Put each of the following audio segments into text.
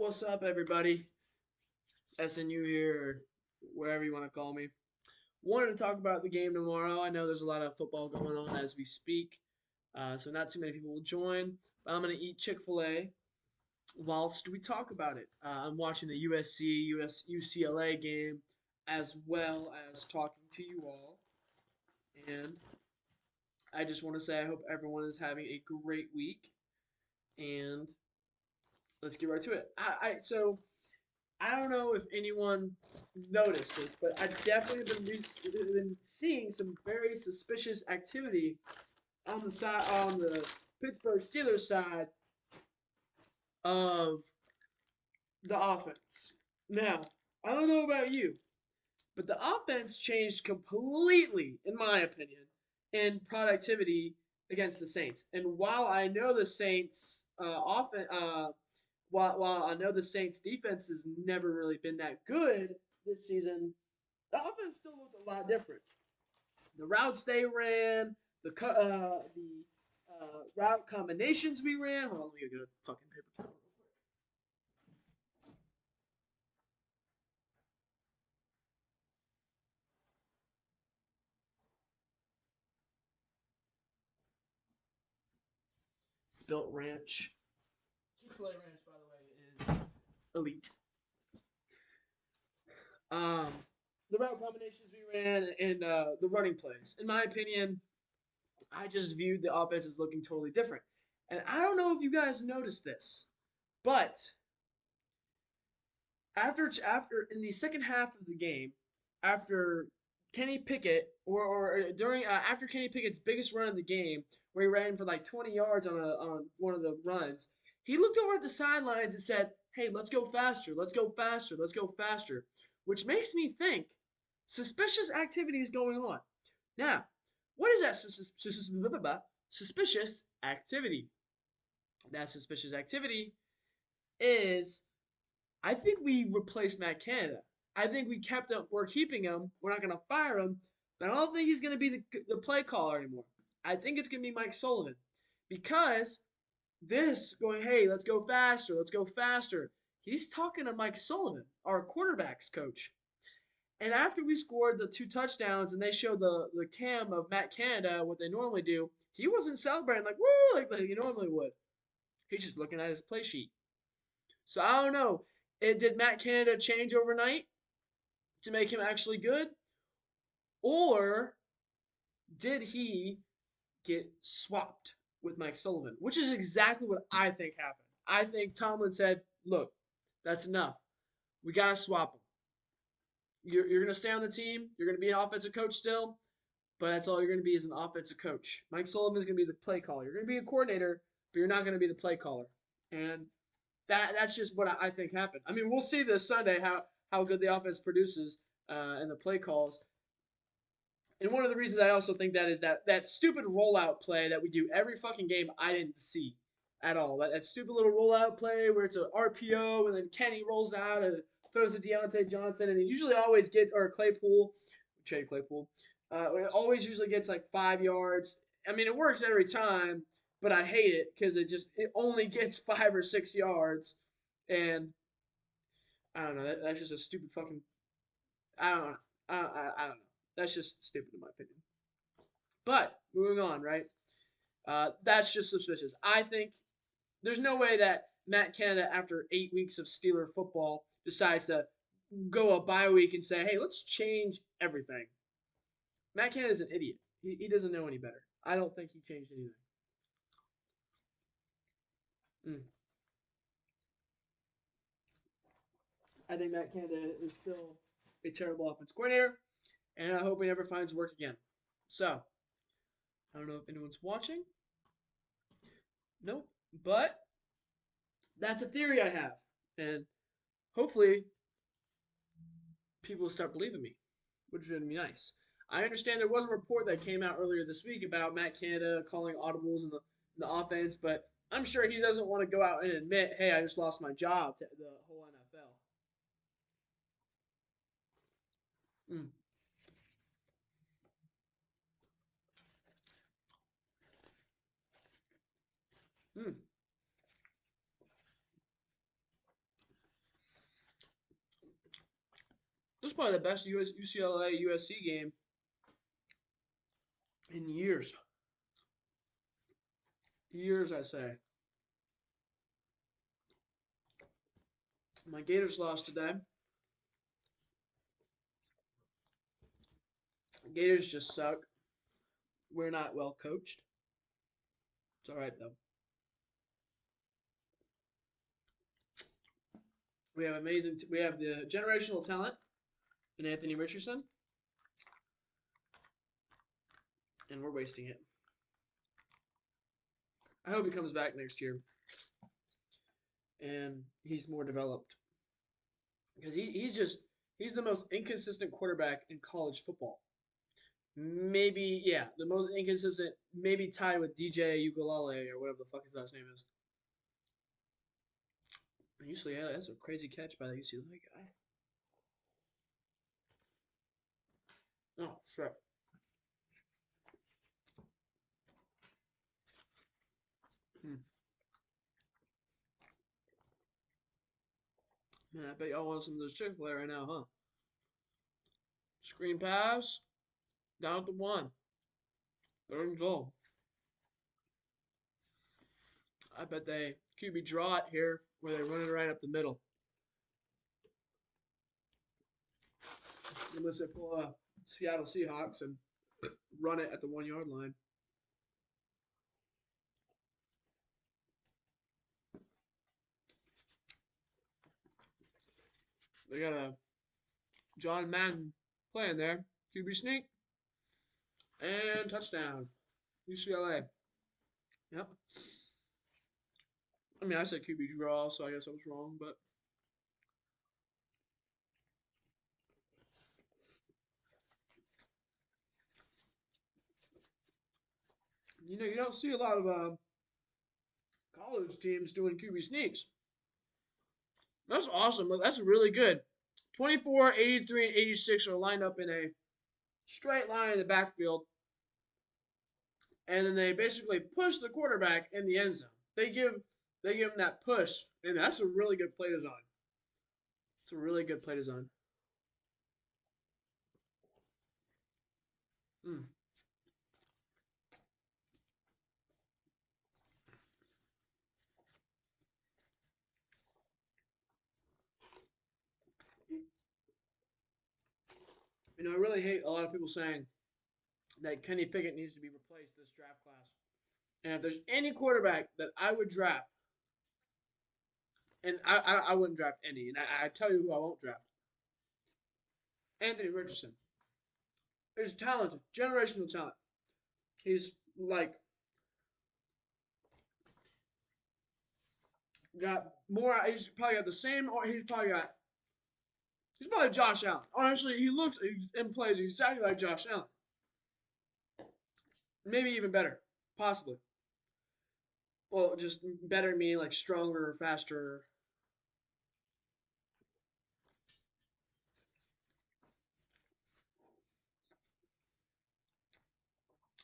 What's up, everybody? SNU here, or wherever you want to call me. Wanted to talk about the game tomorrow. I know there's a lot of football going on as we speak, so not too many people will join. But I'm going to eat Chick-fil-A whilst we talk about it. I'm watching the USC UCLA game as well as talking to you all. And I just want to say I hope everyone is having a great week. And let's get right to it. I don't know if anyone notices, but I've definitely been seeing some very suspicious activity on the Pittsburgh Steelers side of the offense. Now, I don't know about you, but the offense changed completely, in my opinion, in productivity against the Saints. And while I know the Saints while I know the Saints defense has never really been that good this season, the offense still looked a lot different. The routes they ran, the route combinations we ran. Hold on, let me get a fucking paper towel. Spilt Ranch. Chick-fil-A Ranch, by the way, is elite. Um, the route combinations we ran and the running plays. In my opinion, I just viewed the offense as looking totally different. And I don't know if you guys noticed this, but after in the second half of the game, after Kenny Pickett or during after Kenny Pickett's biggest run of the game, where he ran for like 20 yards on one of the runs, he looked over at the sidelines and said, "Hey, let's go faster, let's go faster, let's go faster," which makes me think suspicious activity is going on. Now, what is that suspicious activity? That suspicious activity is I think we replaced Matt Canada. I think we kept him. We're keeping him. We're not going to fire him. But I don't think he's going to be the play caller anymore. I think it's going to be Mike Sullivan. Because this going, hey, let's go faster. Let's go faster. He's talking to Mike Sullivan, our quarterbacks coach. And after we scored the two touchdowns and they showed the cam of Matt Canada, what they normally do, he wasn't celebrating like, woo, like he normally would. He's just looking at his play sheet. So I don't know. Did Matt Canada change overnight to make him actually good? Or did he get swapped with Mike Sullivan? Which is exactly what I think happened. I think Tomlin said, look, that's enough. We got to swap him. You're going to stay on the team. You're going to be an offensive coach still. But that's all you're going to be is an offensive coach. Mike Sullivan is going to be the play caller. You're going to be a coordinator, but you're not going to be the play caller. And that's just what I think happened. I mean, we'll see this Sunday how good the offense produces and the play calls. And one of the reasons I also think that is that stupid rollout play that we do every fucking game I didn't see at all. That stupid little rollout play where it's an RPO and then Kenny rolls out and throws to Deontay Johnson and he usually always gets or Claypool, Trey Claypool. It always usually gets like 5 yards. I mean, it works every time, but I hate it because it only gets 5 or 6 yards, and I don't know. That's just a stupid fucking. I don't know. I don't know. That's just stupid in my opinion. But moving on, right? That's just suspicious. I think there's no way that Matt Canada, after 8 weeks of Steeler football, decides to go a bye week and say, "Hey, let's change everything." Matt Canada's an idiot. He doesn't know any better. I don't think he changed anything. Mm. I think Matt Canada is still a terrible offense coordinator, and I hope he never finds work again. So, I don't know if anyone's watching. Nope. But that's a theory I have. And hopefully people will start believing me, which would be nice. I understand there was a report that came out earlier this week about Matt Canada calling audibles in the offense, but I'm sure he doesn't want to go out and admit, hey, I just lost my job to the whole NFL. Mm. Mm. was probably the best UCLA USC game in years. Years, I say. My Gators lost today. Gators just suck. We're not well coached. It's all right though. We have amazing. We have the generational talent in Anthony Richardson, and we're wasting it. I hope he comes back next year, and he's more developed because he's the most inconsistent quarterback in college football. Maybe yeah, the most inconsistent. Maybe tied with DJ Ugalale or whatever the fuck his last name is. UCLA, that's a crazy catch by the UCLA guy. Oh shit. Hmm. Man, I bet y'all want some of this Chick-fil-A right now, huh? Screen pass, down at the one. Third and goal. I bet they QB draw it here where they run it right up the middle. Unless they pull a Seattle Seahawks and run it at the 1 yard line. They got a John Madden playing there. QB sneak. And touchdown. UCLA. Yep. I mean, I said QB draw, so I guess I was wrong, but. You know, you don't see a lot of college teams doing QB sneaks. That's awesome. That's really good. 24, 83, and 86 are lined up in a straight line in the backfield. And then they basically push the quarterback in the end zone. They give him that push, and that's a really good play design. It's a really good play design. Mm. You know, I really hate a lot of people saying that Kenny Pickett needs to be replaced this draft class. And if there's any quarterback that I would draft, and I wouldn't draft any, and I tell you who I won't draft. Anthony Richardson. He's talented, generational talent. He's like got more. He's probably got the same. Or he's probably Josh Allen. Honestly, he looks and plays exactly like Josh Allen. Maybe even better, possibly. Well, just better meaning like stronger, faster.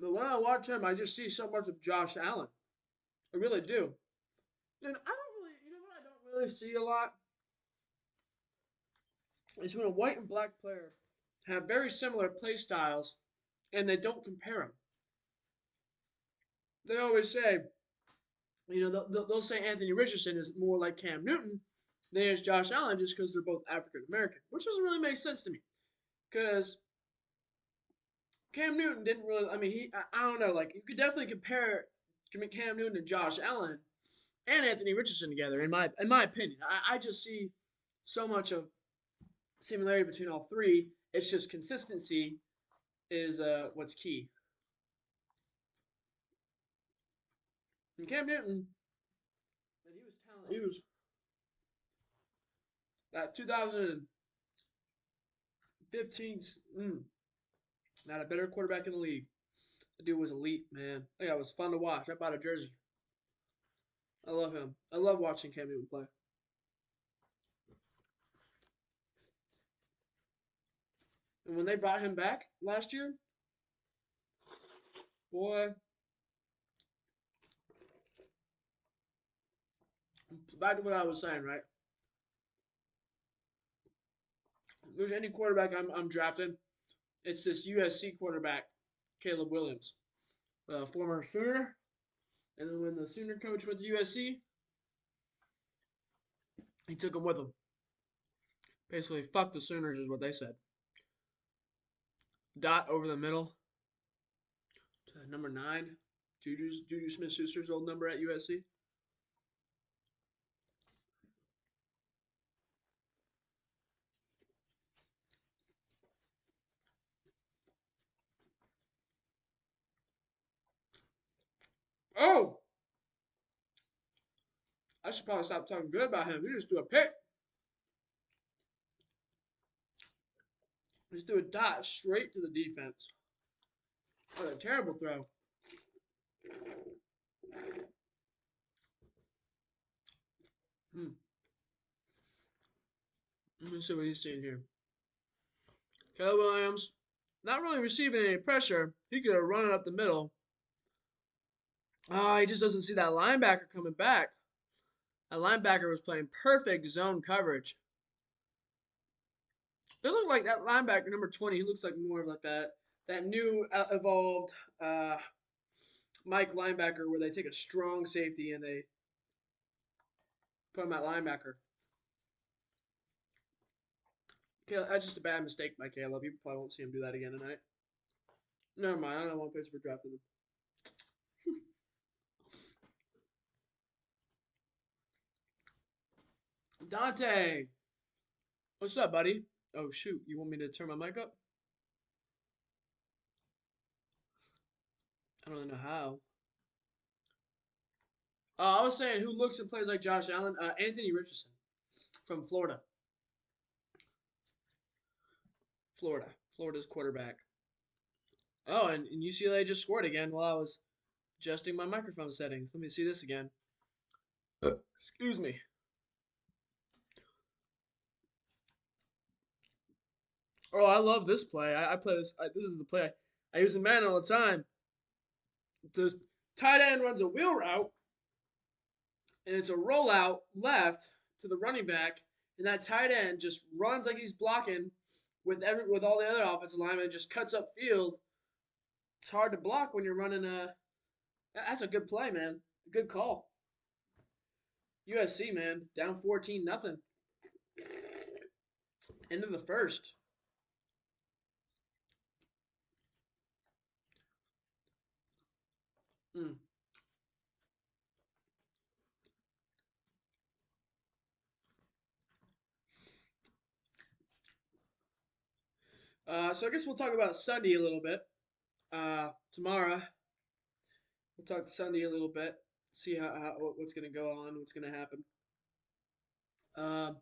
But when I watch him, I just see so much of Josh Allen. I really do. And I don't really, you know what I don't really see a lot? Is when a white and black player have very similar play styles and they don't compare them. They always say, you know, they'll say Anthony Richardson is more like Cam Newton than is Josh Allen just because they're both African American, which doesn't really make sense to me. Because Cam Newton didn't really, I mean, I don't know, like, you could definitely compare Cam Newton and Josh Allen and Anthony Richardson together, in my opinion. I just see so much of similarity between all three. It's just consistency is what's key. And Cam Newton, and he was talented. He was that 2015. Not a better quarterback in the league. The dude was elite, man. Yeah, it was fun to watch. I bought a jersey. I love him. I love watching Cam Newton play. And when they brought him back last year, boy, back to what I was saying, right? there's any quarterback I'm drafting, it's this USC quarterback, Caleb Williams, former Sooner. And then when the Sooner coach went to USC, he took him with him. Basically, fuck the Sooners is what they said. Dot over the middle. Number 9. Juju Smith-Schuster's old number at USC. Oh! I should probably stop talking good about him. We just do a pick. Just do a dot straight to the defense. What a terrible throw. Let me see what he's seeing here. Caleb Williams, not really receiving any pressure. He could have run it up the middle. He just doesn't see that linebacker coming back. That linebacker was playing perfect zone coverage. They look like that linebacker, number 20. He looks like more of like that new evolved Mike linebacker where they take a strong safety and they put him at linebacker. That's just a bad mistake by Caleb. You probably won't see him do that again tonight. Never mind. I don't want Pittsburgh drafting him. Dante, what's up, buddy? Oh shoot, you want me to turn my mic up? I don't know how. I was saying who looks and plays like Josh Allen? Anthony Richardson from Florida. Florida's quarterback. Oh, and UCLA just scored again while I was adjusting my microphone settings. Let me see this again. Excuse me. Oh, I love this play. I play this. This is the play I use in Madden all the time. The tight end runs a wheel route, and it's a rollout left to the running back, and that tight end just runs like he's blocking with all the other offensive linemen, and just cuts up field. It's hard to block when you're running a. That's a good play, man. Good call. USC, man, down 14-0. End of the first. Hmm. So I guess we'll talk about Sunday a little bit. Tomorrow, we'll talk Sunday a little bit. See what's gonna go on, what's gonna happen. Um,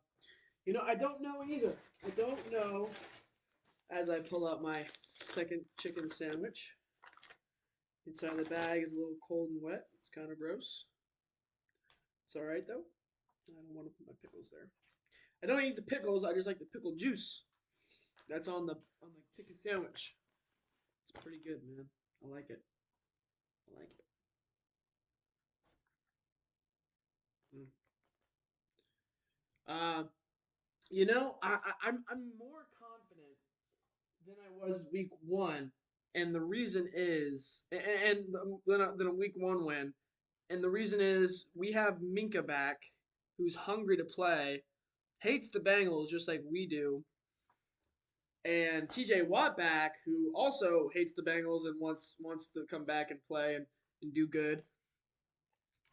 I don't know either. I don't know. As I pull out my second chicken sandwich, inside the bag is a little cold and wet. It's kind of gross. It's all right though. I don't want to put my pickles there. I don't eat the pickles. I just like the pickle juice. That's on the chicken sandwich. It's pretty good, man. I like it. I like it. Mm. Uh, I'm more confident than I was week one, and the reason is, and than a week one win, and the reason is we have Minka back, who's hungry to play, hates the Bengals just like we do, and T.J. Watt back, who also hates the Bengals and wants to come back and play and do good,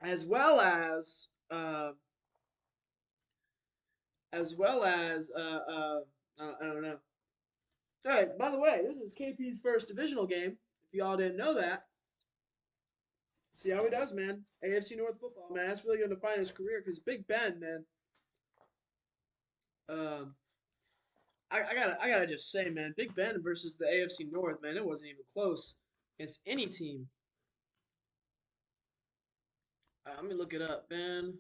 as well as I don't know. Hey, by the way, this is KP's first divisional game. If y'all didn't know that, see how he does, man. AFC North football, man. That's really going to define his career because Big Ben, man. Um, I gotta just say, man, Big Ben versus the AFC North, man, it wasn't even close against any team. Let me look it up. Ben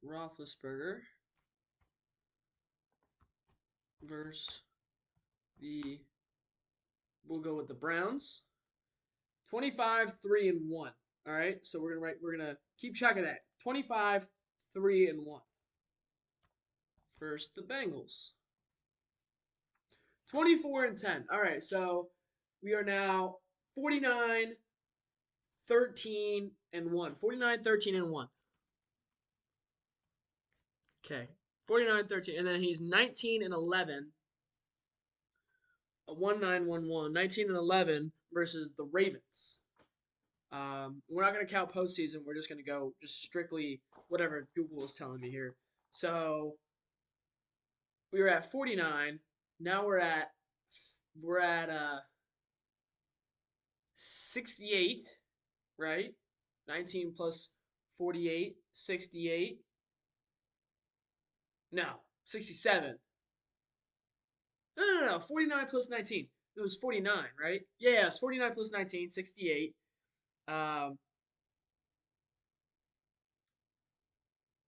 Roethlisberger versus the. We'll go with the Browns. 25-3-1. All right, so we're gonna keep track of that. 25-3-1. First, the Bengals. 24 and 10. All right, so we are now 49, 13, and 1. 49, 13, and 1. Okay. 49, 13. And then he's 19 and 11. A 1-9-1-1. 19 and 11 versus the Ravens. We're not going to count postseason. We're just going to go just strictly whatever Google is telling me here. So we were at 49. Now we're at 68, right? 19 plus 48, 68. No, 67. No. 49 plus 19. It was 49, right? Yeah, it's 49 plus 19, 68. Um,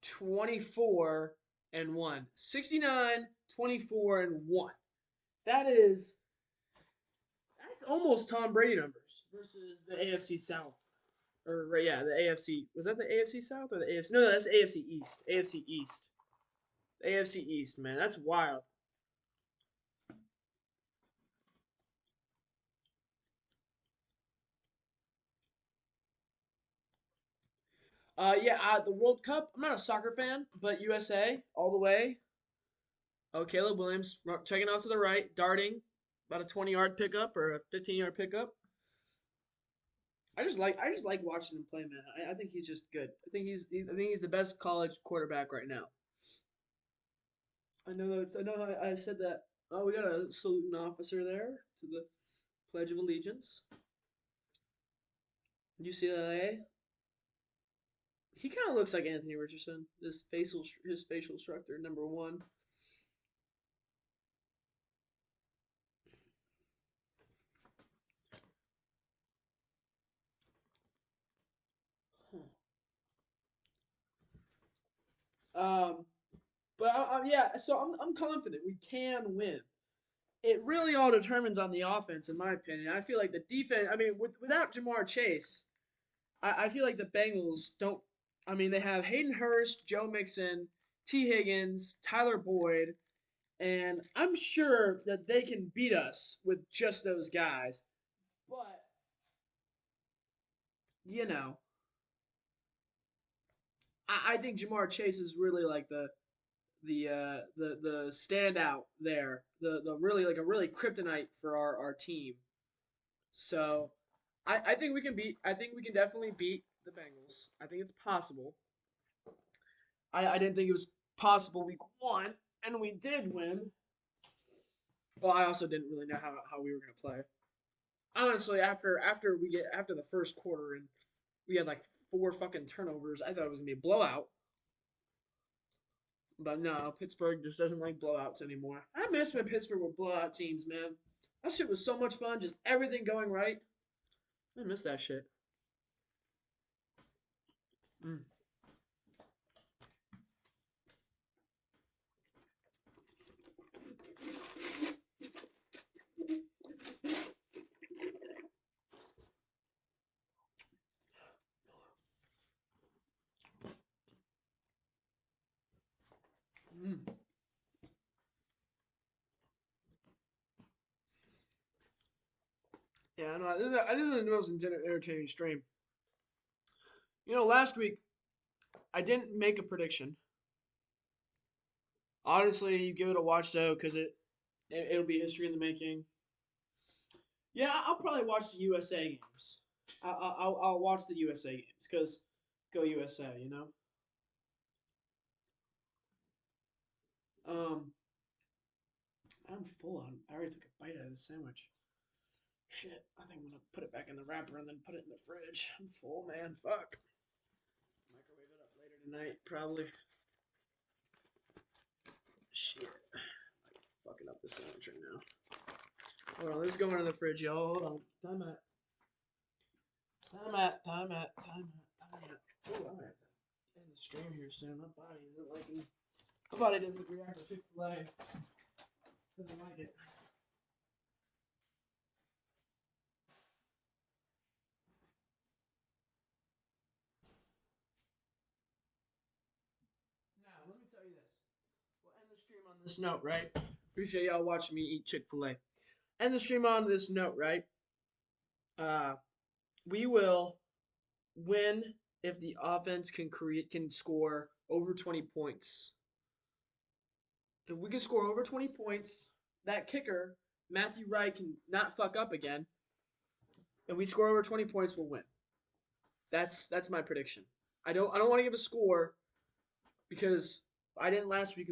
24 and 1. 69, 24 and 1. That's almost Tom Brady numbers versus the AFC South. Or right, yeah, the AFC. Was that the AFC South or the AFC? No, that's AFC East. AFC East. The AFC East, man. That's wild. The World Cup. I'm not a soccer fan, but USA all the way. Oh, Caleb Williams checking off to the right, darting, about a 20-yard pickup or a 15-yard pickup. I just like watching him play, man. I think he's just good. I think he's the best college quarterback right now. I said that. Oh, we got a saluting officer there to the Pledge of Allegiance. UCLA. He kind of looks like Anthony Richardson. His facial structure, number one. Um, yeah. So I'm confident we can win. It really all determines on the offense, in my opinion. I feel like the defense. I mean, without Jamar Chase, I feel like the Bengals don't. I mean, they have Hayden Hurst, Joe Mixon, T. Higgins, Tyler Boyd, and I'm sure that they can beat us with just those guys. But you know, I think Jamar Chase is really like the standout there. The really like a really kryptonite for our team. So I think we can beat. I think we can definitely beat the Bengals. I think it's possible. I didn't think it was possible week one, and we did win. Well, I also didn't really know how we were gonna play. Honestly, after the first quarter and we had like four fucking turnovers, I thought it was gonna be a blowout. But no, Pittsburgh just doesn't like blowouts anymore. I miss when Pittsburgh were blowout teams, man. That shit was so much fun, just everything going right. I miss that shit. Mm. Mm. Yeah, no, this is the most entertaining stream. Last week I didn't make a prediction. Honestly, you give it a watch though, because it'll be history in the making. Yeah, I'll probably watch the USA games. I'll watch the USA games because go USA, you know. Um, I'm full on. I already took a bite out of the sandwich. Shit, I think I'm gonna put it back in the wrapper and then put it in the fridge. I'm full, man. Fuck. Microwave it up later tonight, probably. Shit, I'm fucking up the sandwich right now. Hold on, let's go into the fridge, y'all. Hold on. Time at. Time at. Time at. Time at. Time at. Oh, I'm gonna have to end the stream here soon. My body isn't liking. My body doesn't react to Chick-fil-A. Doesn't like it. Now, let me tell you this. We'll end the stream on this note, right? Appreciate y'all watching me eat Chick-fil-A. End the stream on this note, right? Uh, we will win if the offense can score over 20 points. If we can score over 20 points, that kicker, Matthew Wright, can not fuck up again. If we score over 20 points, we'll win. That's my prediction. I don't want to give a score because I didn't last week.